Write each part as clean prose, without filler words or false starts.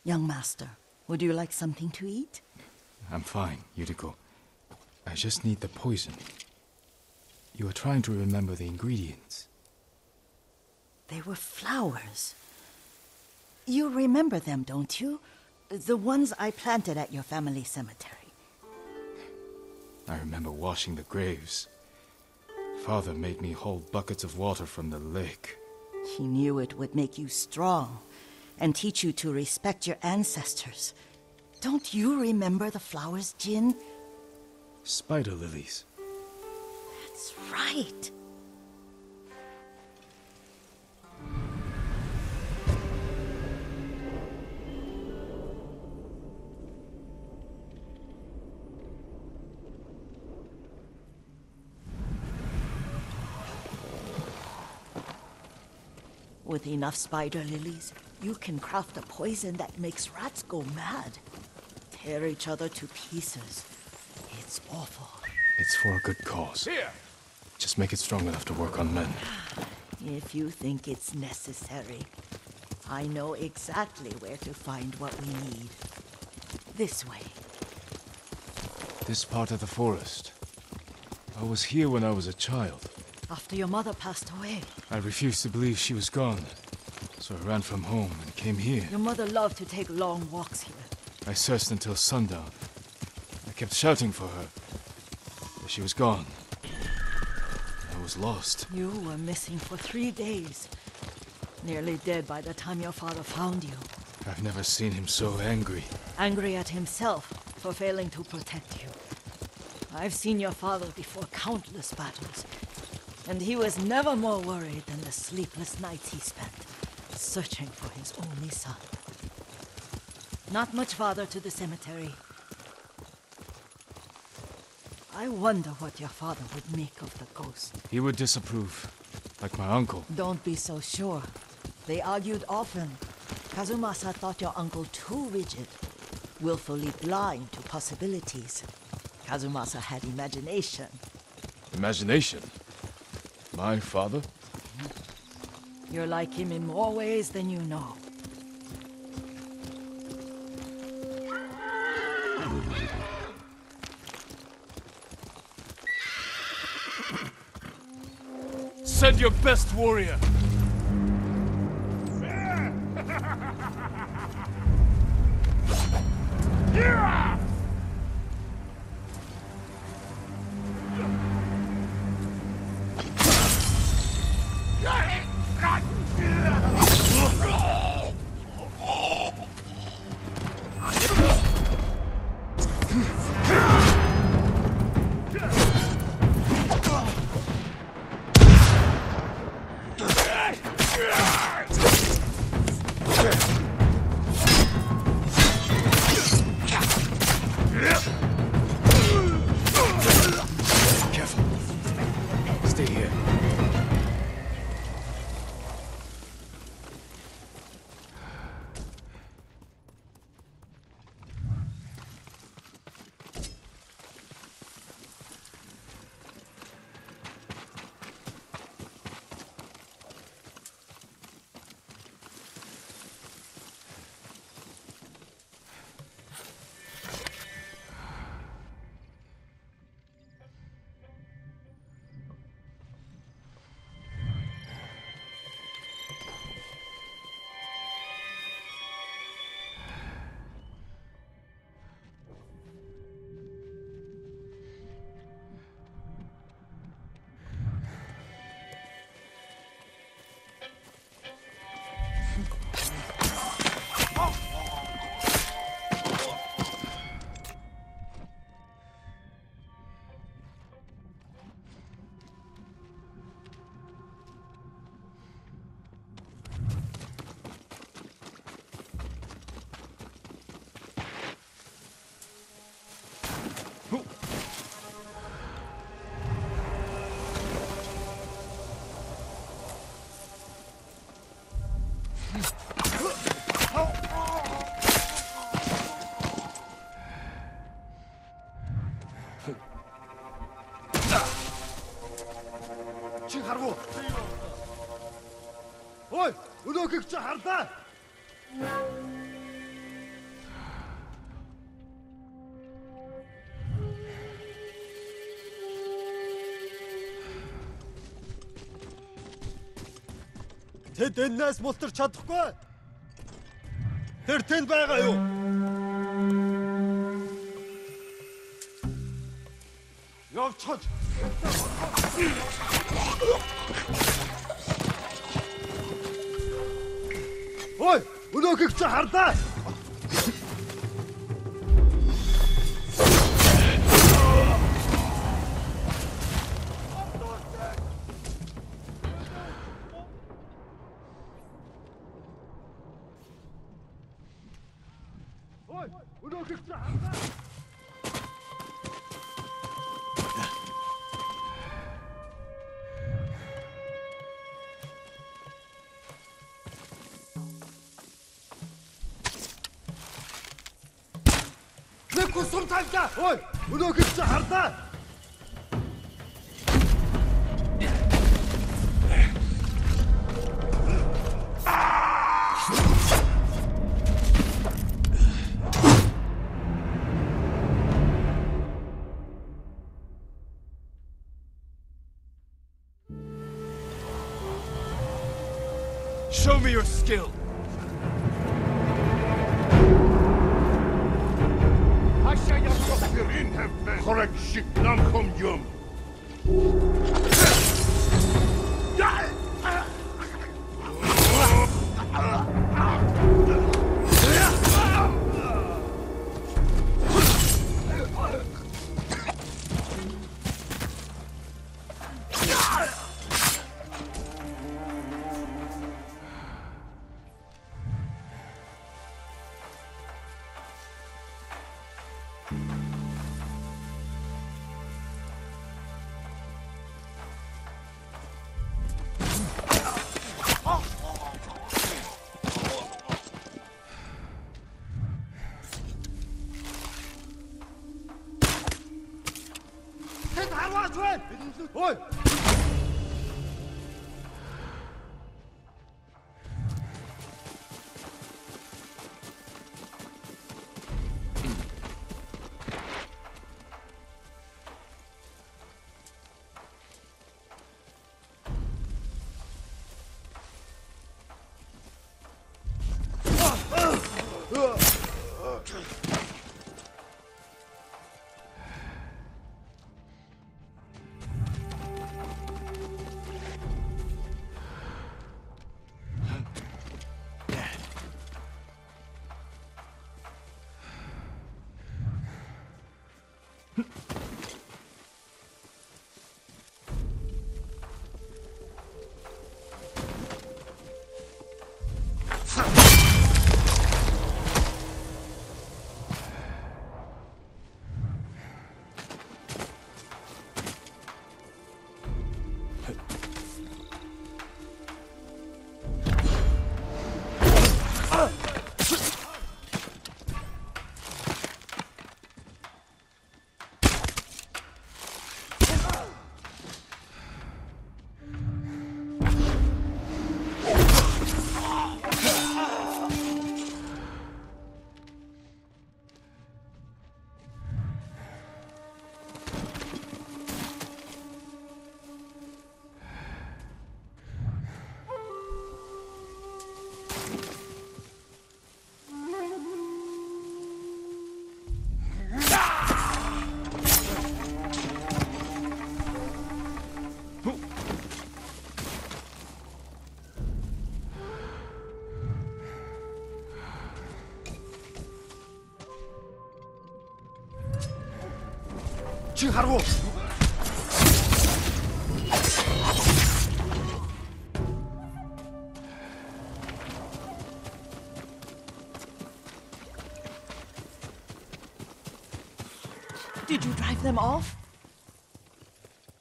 Young master, would you like something to eat? I'm fine, Yuriko. I just need the poison. You are trying to remember the ingredients. They were flowers. You remember them, don't you? The ones I planted at your family cemetery. I remember washing the graves. Father made me hold buckets of water from the lake. He knew it would make you strong and teach you to respect your ancestors. Don't you remember the flowers, Jin? Spider lilies. That's right. With enough spider lilies, you can craft a poison that makes rats go mad. Tear each other to pieces. It's awful. It's for a good cause. Here! Just make it strong enough to work on men. If you think it's necessary, I know exactly where to find what we need. This way. This part of the forest. I was here when I was a child. After your mother passed away. I refused to believe she was gone. So I ran from home and came here. Your mother loved to take long walks here. I searched until sundown. I kept shouting for her. But she was gone. I was lost. You were missing for 3 days. Nearly dead by the time your father found you. I've never seen him so angry. Angry at himself for failing to protect you. I've seen your father before countless battles. And he was never more worried than the sleepless nights he spent searching for his only son. Not much farther to the cemetery. I wonder what your father would make of the ghost. He would disapprove, like my uncle. Don't be so sure. They argued often. Kazumasa thought your uncle too rigid, willfully blind to possibilities. Kazumasa had imagination. Imagination? My father? You're like him in more ways than you know. Send your best warrior! Өнөөхийг чи хардаа. Тэд энэс мултарч чадахгүй. Тэр тэнд байгаа юу? Явчихж. Ой, өнөөхийг чи хардаа. Ой, өнөөхийг чи хардаа. Sometimes that. Oi, өнөөхийг чи хардаа. Show me your skill. Correct shit, nam kom yum. Oi! Чи харгу. Did you drive them off?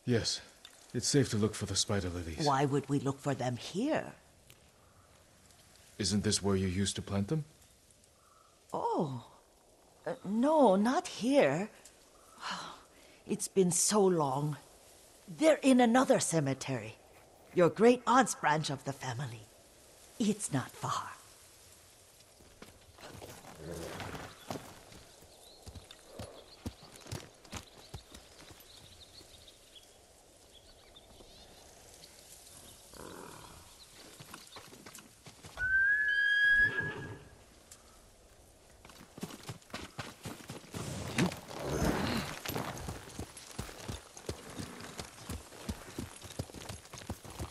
Yes. It's safe to look for the spider lilies. Why would we look for them here? Isn't this where you used to plant them? Oh. No, not here. It's been so long. They're in another cemetery. Your great-aunt's branch of the family. It's not far.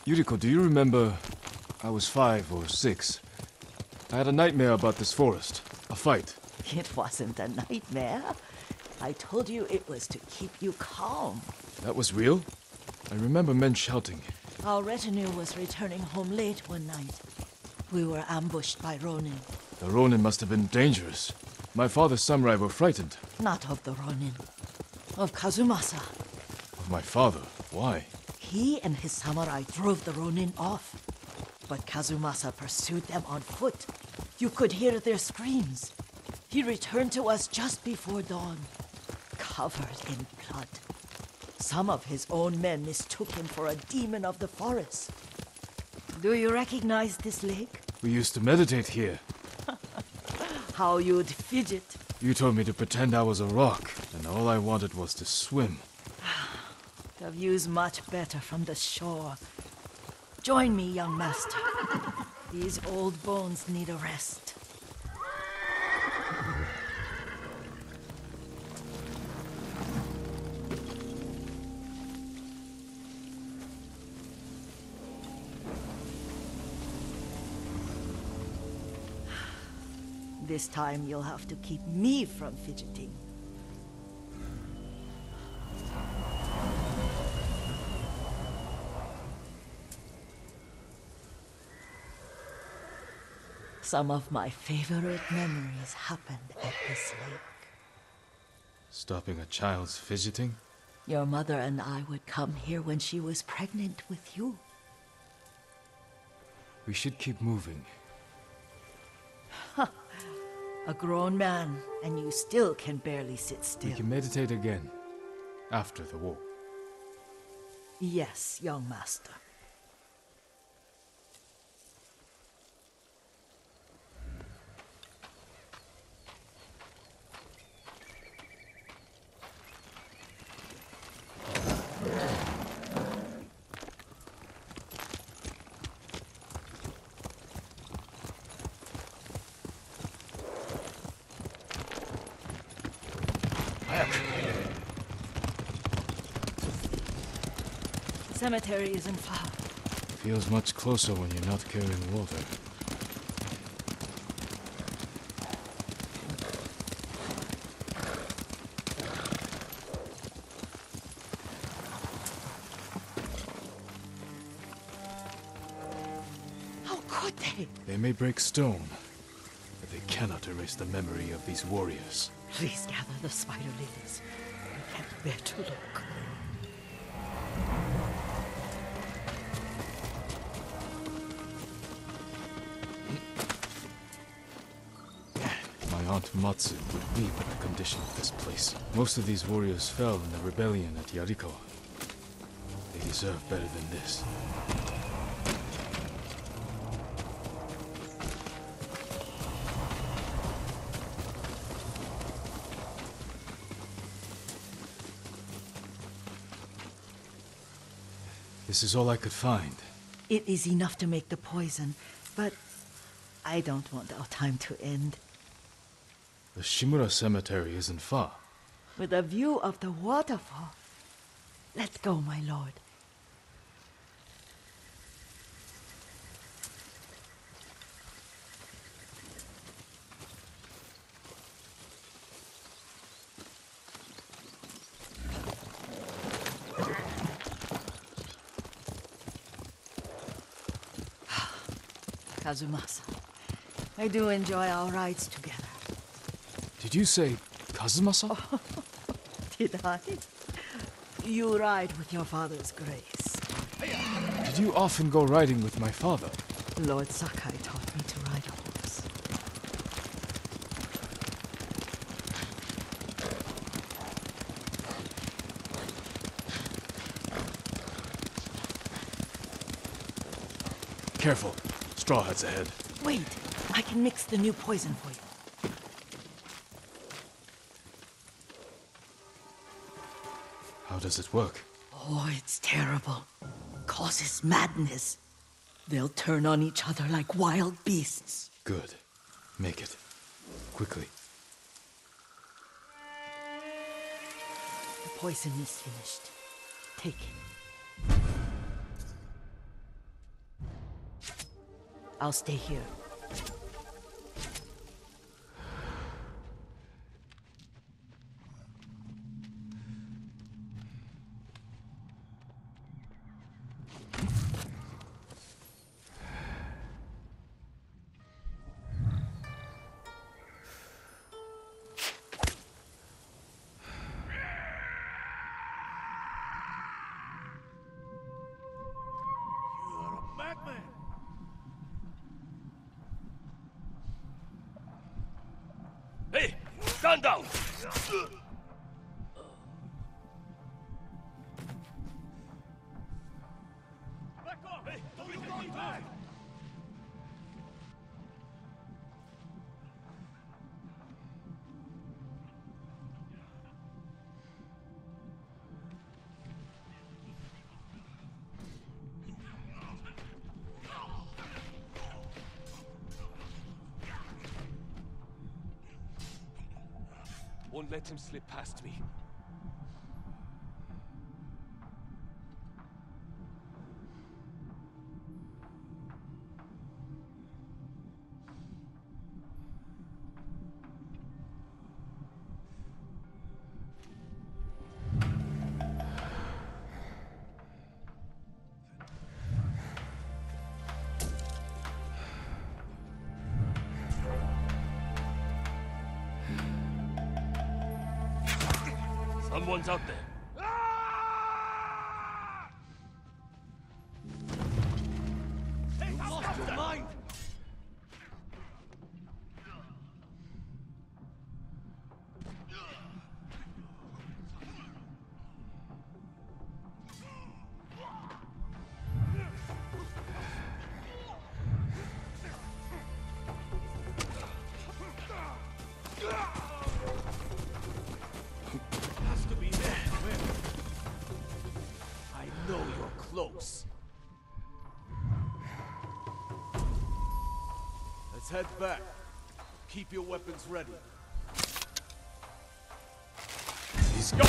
Yuriko, do you remember? I was 5 or 6. I had a nightmare about this forest. A fight. It wasn't a nightmare. I told you it was to keep you calm. That was real? I remember men shouting. Our retinue was returning home late one night. We were ambushed by Ronin. The Ronin must have been dangerous. My father's samurai were frightened. Not of the Ronin. Of Kazumasa. Of my father? Why? He and his samurai drove the Ronin off. But Kazumasa pursued them on foot. You could hear their screams. He returned to us just before dawn, covered in blood. Some of his own men mistook him for a demon of the forest. Do you recognize this lake? We used to meditate here. How you'd fidget. You told me to pretend I was a rock, and all I wanted was to swim. The view's much better from the shore. Join me, young master. These old bones need a rest. This time you'll have to keep me from fidgeting. Some of my favorite memories happened at this lake. Stopping a child's fidgeting? Your mother and I would come here when she was pregnant with you. We should keep moving. A grown man, and you still can barely sit We still. can meditate again. After the war. Yes, young master. Cemetery isn't far. Feels much closer when you're not carrying water. How could they? They may break stone, but they cannot erase the memory of these warriors. Please gather the spider lilies. I can't bear to look. My Aunt Matsu would weep at the condition of this place. Most of these warriors fell in the rebellion at Yuriko. They deserve better than this. This is all I could find. It is enough to make the poison, but I don't want our time to end. The Shimura Cemetery isn't far. With a view of the waterfall. Let's go, my lord. Kazumasa, I do enjoy our rides together. Did you say Kazumasa? Did I? You ride with your father's grace. Did you often go riding with my father? Lord Sakai taught me to ride a horse. Careful. Straw Hats ahead. Wait, I can mix the new poison for you. How does it work? Oh, it's terrible. Causes madness. They'll turn on each other like wild beasts. Good. Make it. Quickly. The poison is finished. Take it. I'll stay here. Hey! Stand down! Back off! Hey! Don't go back! Won't let him slip past me. Someone's out there. You lost your mind! Close. Let's head back. Keep your weapons ready. He's gone!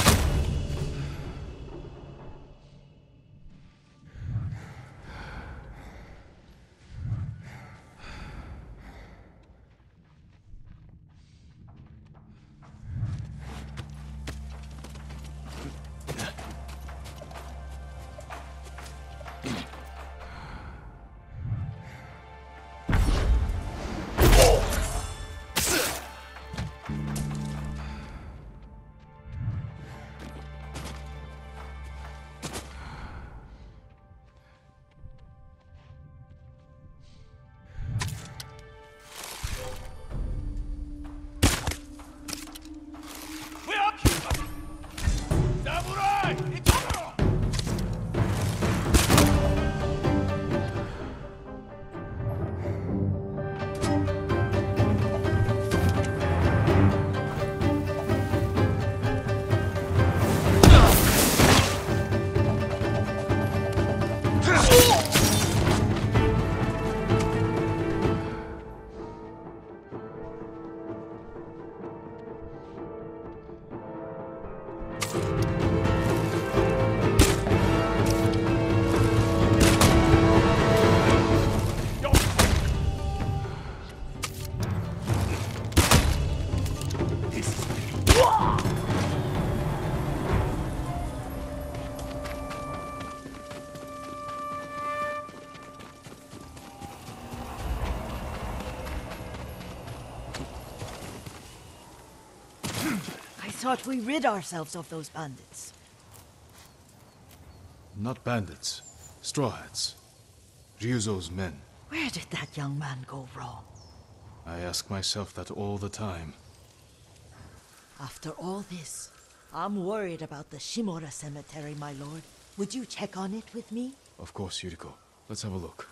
Thought we rid ourselves of those bandits. Not bandits. Straw Hats. Ryuzo's men. Where did that young man go wrong? I ask myself that all the time. After all this, I'm worried about the Shimura cemetery, my lord. Would you check on it with me? Of course, Yuriko. Let's have a look.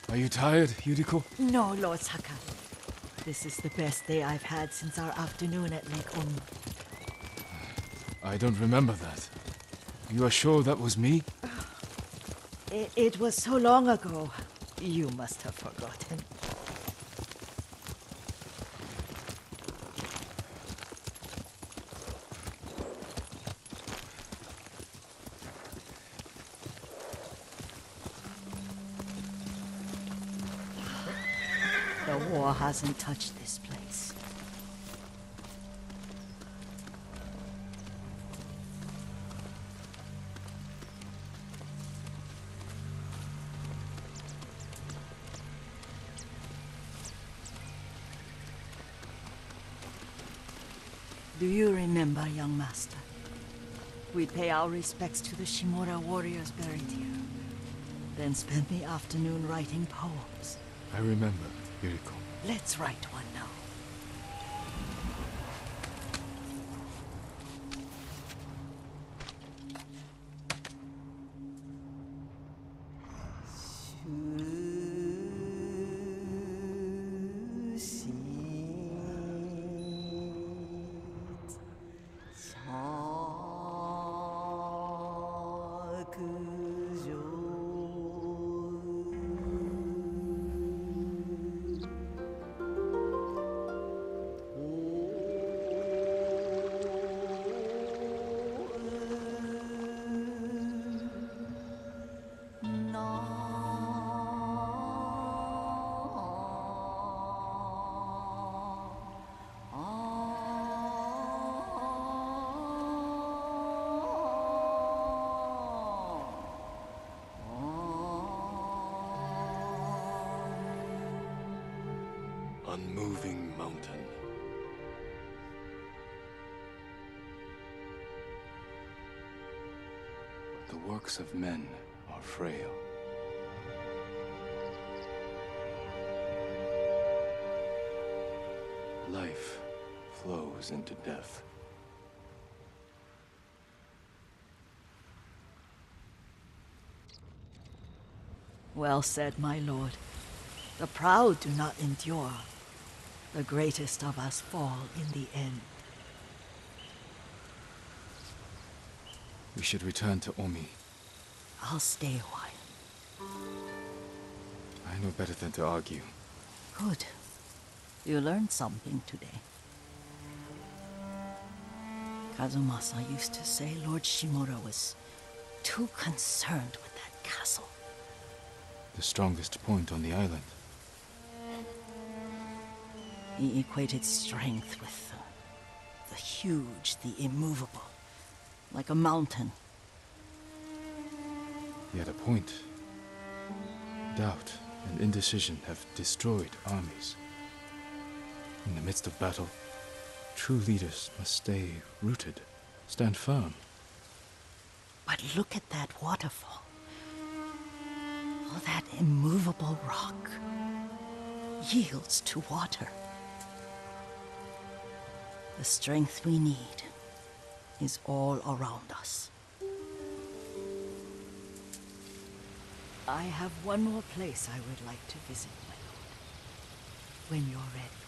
Are you tired, Yuriko? No, Lord Saka. This is the best day I've had since our afternoon at Lake Omu. I don't remember that. You are sure that was me? It was so long ago. You must have forgotten. The war hasn't touched this place. Do you remember, young master? We'd pay our respects to the Shimura warriors buried here, then spend the afternoon writing poems. I remember, Yuriko. Let's write one now. Unmoving mountain. The works of men are frail. Life flows into death. Well said, my lord. The proud do not endure. The greatest of us fall in the end. We should return to Omi. I'll stay a while. I know better than to argue. Good. You learned something today. Kazumasa used to say Lord Shimura was too concerned with that castle. The strongest point on the island. He equated strength with the huge, the immovable, like a mountain. He had a point. Doubt and indecision have destroyed armies. In the midst of battle, true leaders must stay rooted, stand firm. But look at that waterfall. All that immovable rock yields to water. The strength we need is all around us. I have one more place I would like to visit, my lord. When you're ready.